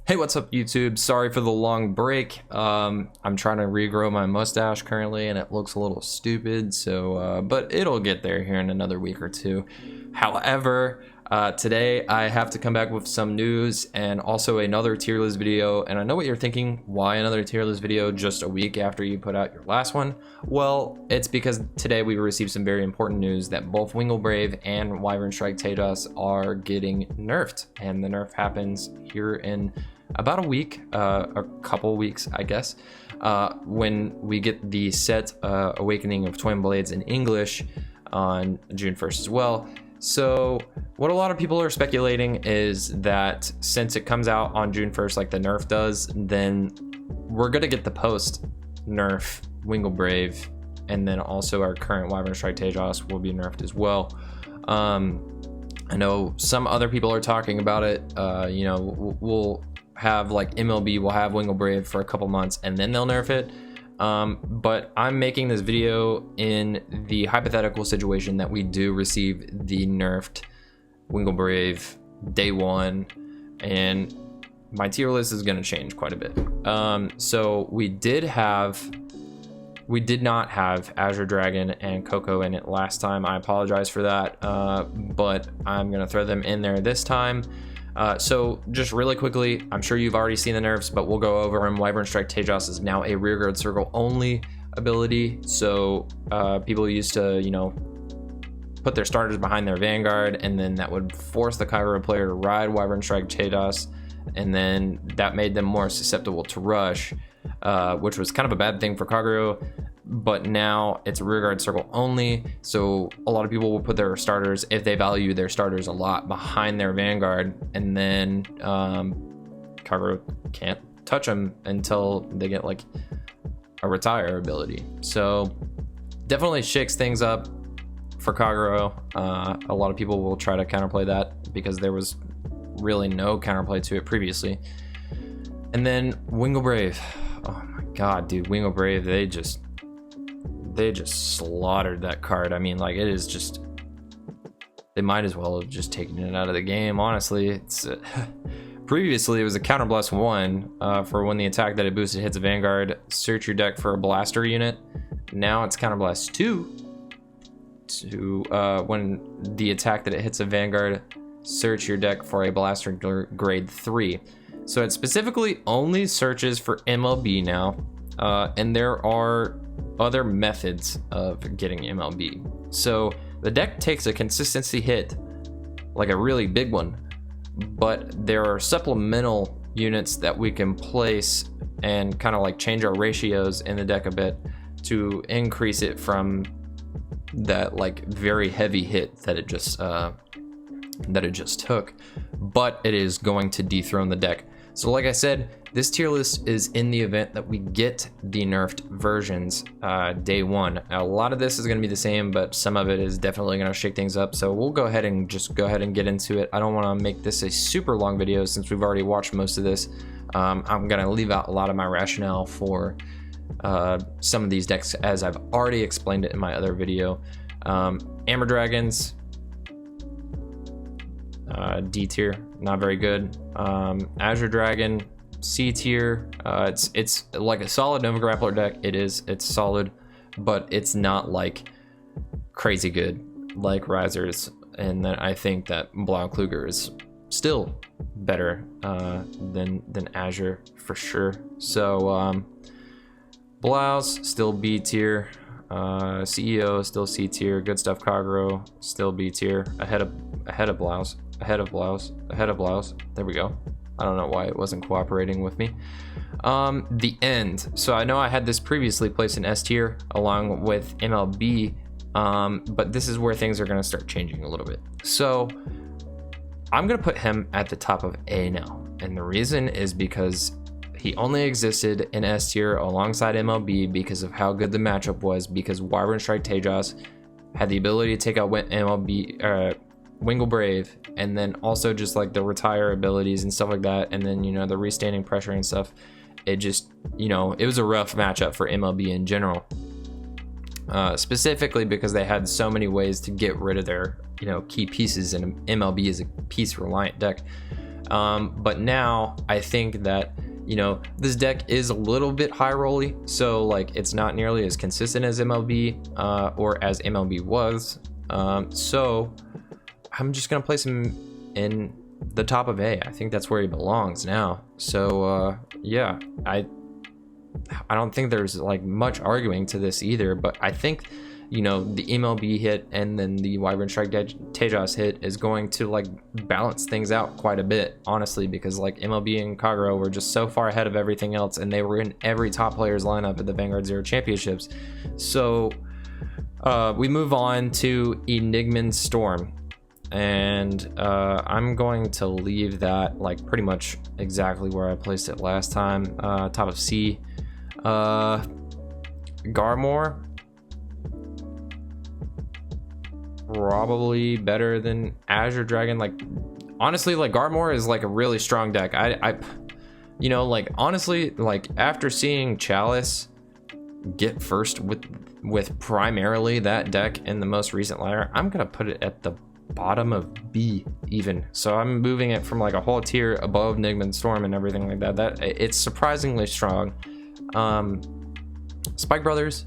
Hey, what's up YouTube? Sorry for the long break. I'm trying to regrow my mustache currently and it looks a little stupid, so but it'll get there here in another week or two. However, today I have to come back with some news and also another tier list video. And I know what you're thinking, why another tier list video just a week after you put out your last one? Well, it's because today we received some very important news that both Wingal Brave and Wyvern Strike Tejas are getting nerfed, and the nerf happens here in about a week, a couple weeks I guess, when we get the set Awakening of Twin Blades in English on June 1st as well. So what a lot of people are speculating is that since it comes out on June 1st like the nerf does, then we're gonna get the post nerf Wingal Brave, and then also our current Wyvern Strike Tejas will be nerfed as well. I know some other people are talking about it. You know, we'll have like MLB will have Wingal Brave for a couple months and then they'll nerf it. But I'm making this video in the hypothetical situation that we do receive the nerfed Wingal Brave day one, and my tier list is going to change quite a bit. So we did not have Azure Dragon and Coco in it last time. I apologize for that, but I'm going to throw them in there this time. So just really quickly, I'm sure you've already seen the nerfs, but we'll go over them. Wyvern Strike Tejas is now a rearguard circle only ability. So people used to, you know, put their starters behind their Vanguard, and then that would force the Kagero player to ride Wyvern Strike Tejas, and then that made them more susceptible to rush, which was kind of a bad thing for Kagero. But now it's rearguard circle only, so a lot of people will put their starters, if they value their starters a lot, behind their Vanguard, and then Kagero can't touch them until they get like a retire ability. So definitely shakes things up for Kagero. A lot of people will try to counterplay that because there was really no counterplay to it previously. And then Wingal Brave, oh my god, dude, Wingal Brave, they just slaughtered that card. I mean, like, it is just, they might as well have just taken it out of the game, honestly. It's previously it was a counterblast 1 for when the attack that it boosted hits a Vanguard, search your deck for a blaster unit. Now it's counterblast 2 to when the attack that it hits a Vanguard, search your deck for a blaster grade 3. So it specifically only searches for MLB now, and there are other methods of getting MLB. So the deck takes a consistency hit, like a really big one, but there are supplemental units that we can place and kind of like change our ratios in the deck a bit to increase it from that like very heavy hit that it just took, but it is going to dethrone the deck. So like I said, this tier list is in the event that we get the nerfed versions day one. Now, a lot of this is going to be the same, but some of it is definitely going to shake things up. So we'll go ahead and get into it. I don't want to make this a super long video since we've already watched most of this. I'm going to leave out a lot of my rationale for some of these decks as I've already explained it in my other video. Amber Dragons, D tier, not very good. Azure Dragon, C tier. It's like a solid Nova Grappler deck. It's solid, but it's not like crazy good like Risers. And then I think that Blau Kluger is still better than Azure for sure. So Blaus still B tier. CEO still C tier. Good Stuff Kagero still B tier. Ahead of Blaus. Ahead of Blaus. There we go. I don't know why it wasn't cooperating with me. The End. So I know I had this previously placed in S tier along with MLB, but this is where things are going to start changing a little bit. So I'm going to put him at the top of A now. And the reason is because he only existed in S tier alongside MLB because of how good the matchup was, because Wyvern Strike Tejas had the ability to take out MLB, Wingal Brave, and then also just like the retire abilities and stuff like that, and then, you know, the restanding pressure and stuff. It just, you know, it was a rough matchup for MLB in general, specifically because they had so many ways to get rid of their, you know, key pieces, and MLB is a piece reliant deck. But now I think that, you know, this deck is a little bit high rolly, so like it's not nearly as consistent as MLB or as MLB was. So I'm just gonna place him in the top of A. I think that's where he belongs now. So yeah, I don't think there's like much arguing to this either, but I think, you know, the MLB hit and then the Wyvern Strike Tejas hit is going to like balance things out quite a bit, honestly, because like MLB and Kagero were just so far ahead of everything else, and they were in every top player's lineup at the Vanguard Zero Championships. So we move on to Enigman Storm, and I'm going to leave that like pretty much exactly where I placed it last time, top of C. Garmor, probably better than Azure Dragon. Like honestly, like Garmor is like a really strong deck. I you know, like honestly, like after seeing Chalice get first with primarily that deck in the most recent ladder, I'm gonna put it at the bottom of B even. So I'm moving it from like a whole tier above Enigman Storm and everything like that. That it's surprisingly strong. Spike Brothers,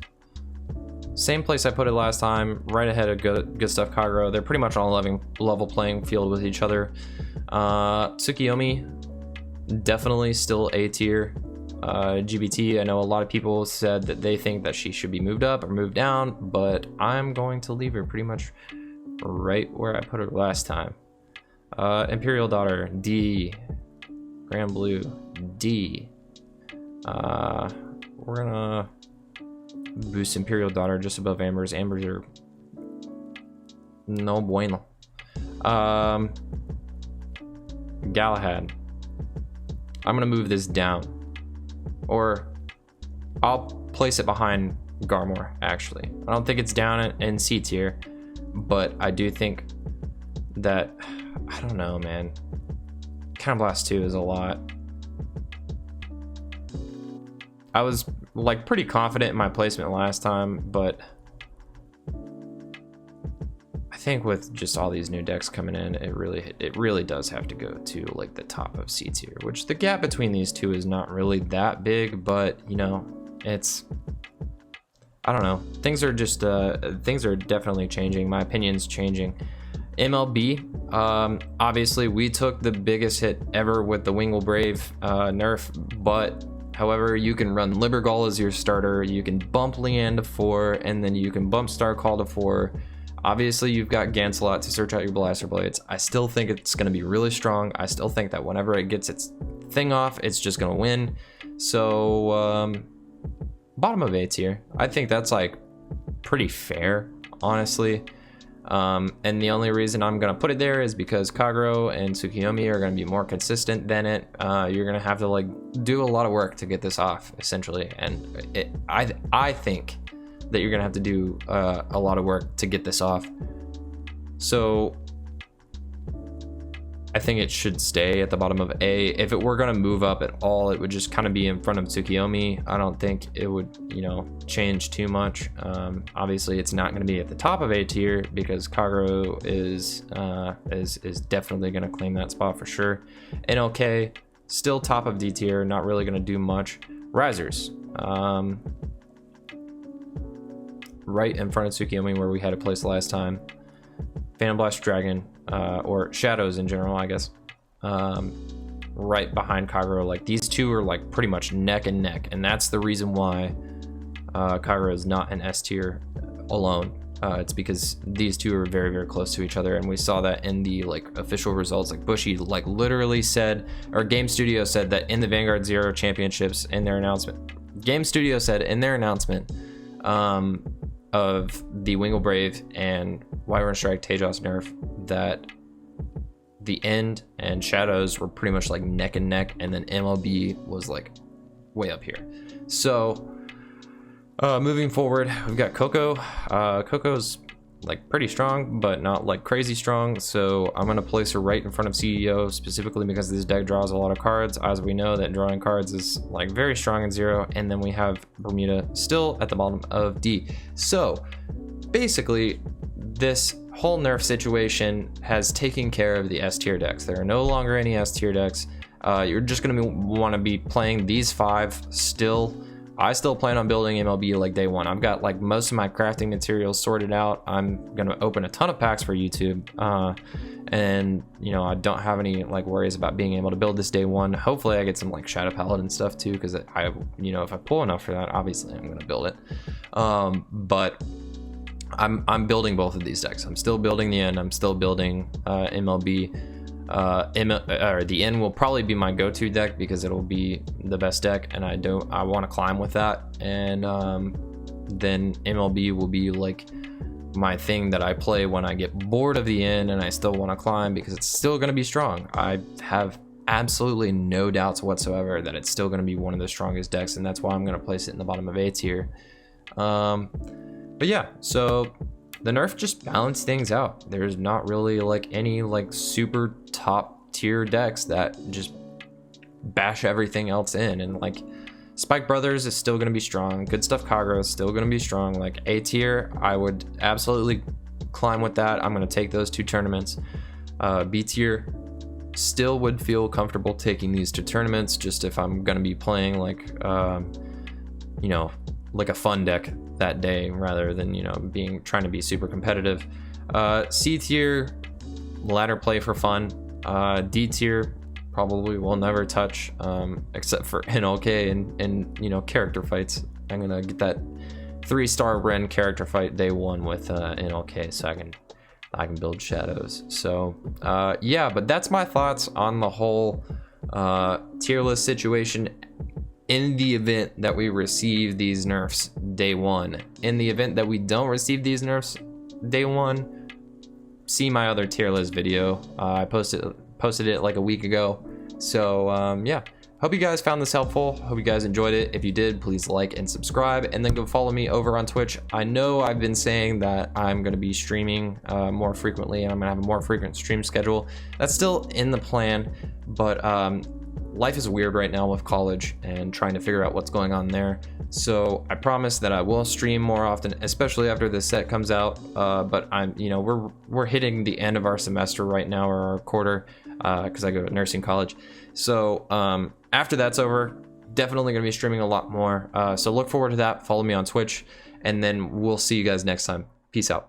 same place I put it last time, right ahead of Good Stuff Kagero. They're pretty much on a level playing field with each other. Tsukiyomi, definitely still A tier. GBT, I know a lot of people said that they think that she should be moved up or moved down, but I'm going to leave her pretty much right where I put her last time. Imperial Daughter, D. Grand Blue, D. We're gonna boost Imperial Daughter just above Amber's. Amber's are no bueno. Galahad, I'm gonna move this down, or I'll place it behind Garmor. Actually, I don't think it's down in C tier, but I do think that, I don't know, man, Counterblast 2 is a lot. I was like pretty confident in my placement last time, but I think with just all these new decks coming in, it really does have to go to like the top of C tier, which the gap between these two is not really that big, but you know, it's, I don't know, things are just things are definitely changing. My opinion's changing. MLB, obviously we took the biggest hit ever with the Wingal Brave nerf, but however, you can run Libergall as your starter, you can bump Leanne to 4, and then you can bump Starcall to 4. Obviously, you've got Gancelot to search out your Blaster Blades. I still think it's going to be really strong. I still think that whenever it gets its thing off, it's just going to win. So, bottom of A tier. I think that's like pretty fair, honestly. And the only reason I'm going to put it there is because Kagero and Tsukiyomi are going to be more consistent than it. You're going to have to like do a lot of work to get this off, essentially. And I think that you're going to have to do a lot of work to get this off. So I think it should stay at the bottom of A. If it were going to move up at all, it would just kind of be in front of Tsukiyomi. I don't think it would, you know, change too much. Obviously, it's not going to be at the top of A tier because Kagero is definitely going to claim that spot for sure. NLK, still top of D tier, not really going to do much. Risers, right in front of Tsukiyomi where we had a place last time. Phantom Blast Dragon, or Shadows in general, I guess, right behind Kagero. Like these two are like pretty much neck and neck, and that's the reason why Kagero is not an S tier alone. It's because these two are very, very close to each other, and we saw that in the like official results. Like Bushy like literally said, or Game Studio said that in the Vanguard Zero Championships in their announcement. Game Studio said in their announcement of the Wingal Brave and Wyvern Strike Tejas nerf that the End and Shadows were pretty much like neck and neck, and then MLB was like way up here. So moving forward, we've got Coco. Coco's like pretty strong, but not like crazy strong. So I'm gonna place her right in front of CEO specifically because this deck draws a lot of cards. As we know that drawing cards is like very strong in Zero. And then we have Bermuda still at the bottom of D. So basically this whole nerf situation has taken care of the S tier decks. There are no longer any S tier decks. You're just gonna want to be playing these 5 still. I still plan on building MLB like day one. I've got like most of my crafting materials sorted out. I'm gonna open a ton of packs for YouTube, and you know, I don't have any like worries about being able to build this day one. Hopefully I get some like Shadow Paladin stuff too, because I, you know, if I pull enough for that, obviously I'm gonna build it. But I'm building both of these decks. I'm still building the N. I'm still building MLB. The N will probably be my go-to deck because it'll be the best deck, and I want to climb with that. And then MLB will be like my thing that I play when I get bored of the N and I still want to climb, because it's still going to be strong. I have absolutely no doubts whatsoever that it's still going to be one of the strongest decks, and that's why I'm going to place it in the bottom of A tier. But yeah, so the nerf just balanced things out. There's not really like any like super top tier decks that just bash everything else in. And like Spike Brothers is still going to be strong. Good Stuff Kagura is still going to be strong. Like A tier, I would absolutely climb with that. I'm going to take those 2 tournaments. B tier, still would feel comfortable taking these 2 tournaments, just if I'm going to be playing like, you know, like a fun deck that day rather than, you know, trying to be super competitive. C tier, ladder play for fun. D tier, probably will never touch, except for NLK and you know, character fights. I'm gonna get that 3-star Ren character fight day one with NLK, so I can build shadows. So yeah, but that's my thoughts on the whole tier list situation. In the event that we receive these nerfs day one, in the event that we don't receive these nerfs day one, see my other tier list video. I posted it like a week ago. So yeah, hope you guys found this helpful. Hope you guys enjoyed it. If you did, please like and subscribe, and then go follow me over on Twitch. I know I've been saying that I'm going to be streaming more frequently, and I'm going to have a more frequent stream schedule. That's still in the plan, but life is weird right now with college and trying to figure out what's going on there. So I promise that I will stream more often, especially after this set comes out. But you know, we're hitting the end of our semester right now, or our quarter, because I go to nursing college. So after that's over, definitely gonna be streaming a lot more. So look forward to that. Follow me on Twitch, and then we'll see you guys next time. Peace out.